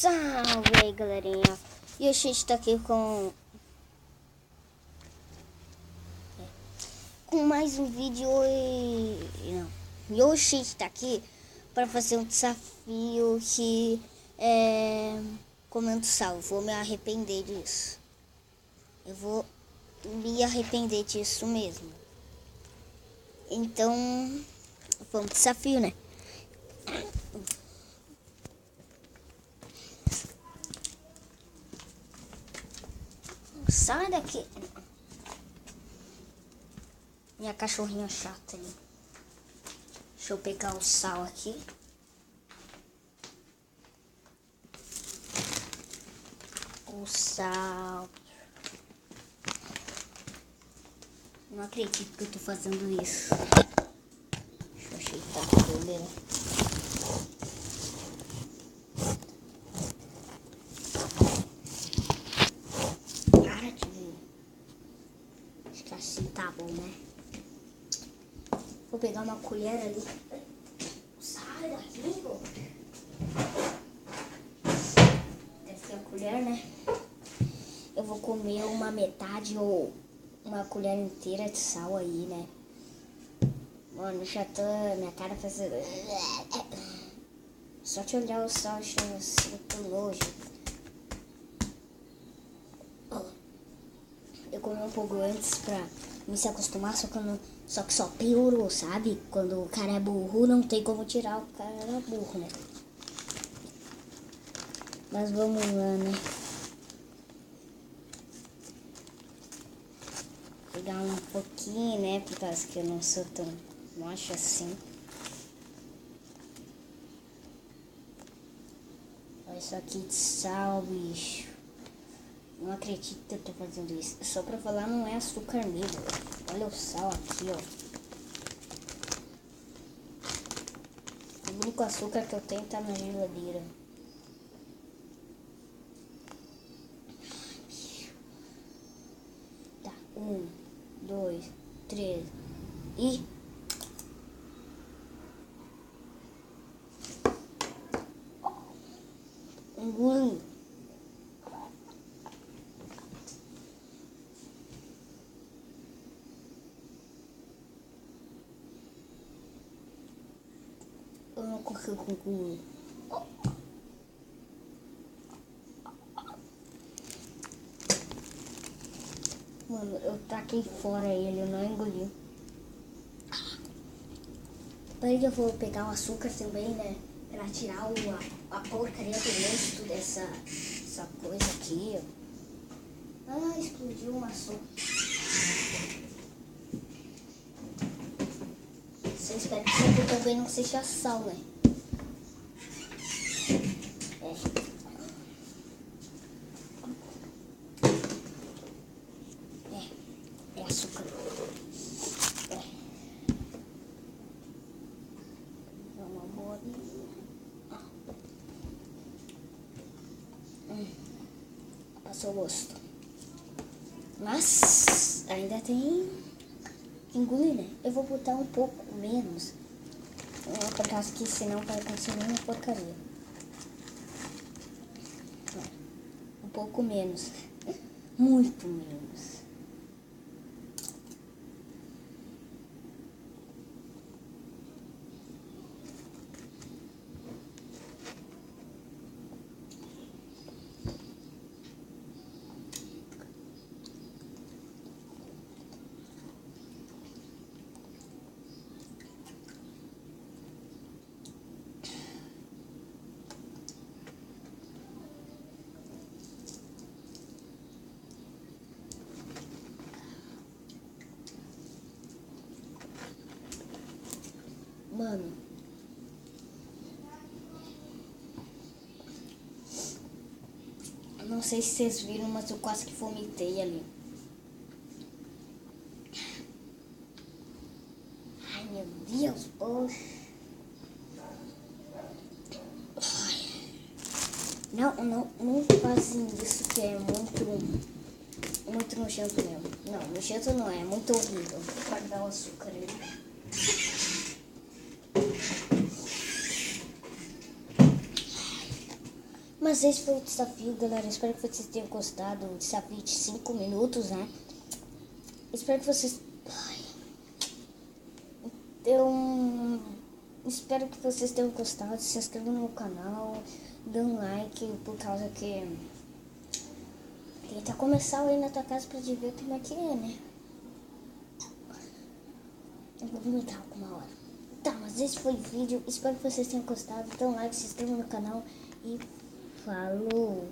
Salve aí, galerinha. E hoje a gente tá aqui com mais um vídeo e hoje a gente tá aqui para fazer um desafio que é comendo sal. Vou me arrepender disso. Eu vou me arrepender disso mesmo. Então, vamos pro desafio, né? Sai daqui. Minha cachorrinha chata ali. Deixa eu pegar o sal aqui. O sal. Não acredito que eu tô fazendo isso. Deixa eu ajeitar a câmera. Para de ver. Acho que assim tá bom, né? Vou pegar uma colher ali. Sai daqui, pô. Essa é a colher, né? Eu vou comer uma metade ou uma colher inteira de sal aí, né? Mano, já tô... Minha cara fazendo... Só te olhar o sal e sinto nojo. Eu comi um pouco antes pra me se acostumar, só que só piorou, sabe? Quando o cara é burro, não tem como tirar o cara era burro, né? Mas vamos lá, né? Pegar um pouquinho, né? Por causa que eu não sou tão macho assim. Olha isso aqui de sal, bicho. Não acredito que eu tô fazendo isso. Só pra falar, não é açúcar mesmo. Olha o sal aqui, ó. O único açúcar que eu tenho tá na geladeira. Tá, 1, 2, 3 e... engolindo. Eu não consigo concluir. Mano, eu taquei fora ele, eu não engoli. Daí eu vou pegar o açúcar também, né? Pra tirar a porcaria do gosto dessa coisa aqui, ó. Ah, explodiu uma açúcar. Você espera que isso aqui também não seja sal, né? É açúcar. É uma bolinha. Passou o gosto. Mas ainda tem que engolir, né? Eu vou botar um pouco menos. Por causa que senão vai acontecer uma porcaria. Um pouco menos. Muito menos. Mano, não sei se vocês viram, mas eu quase que vomitei ali. Ai, meu Deus, oxe. Não fazem isso, que é muito nojento mesmo. Não, nojento não é muito horrível. Vou guardar o açúcar ali. Mas esse foi o desafio, galera. Espero que vocês tenham gostado. O desafio de 5 minutos, né? Espero que vocês... Espero que vocês tenham gostado. Se inscrevam no meu canal. Dê um like, por causa que... Tenta começar aí na tua casa pra te ver como é que é, né? Eu vou vomitar alguma hora. Tá, mas esse foi o vídeo. Espero que vocês tenham gostado. Dê um like, se inscrevam no canal e falou!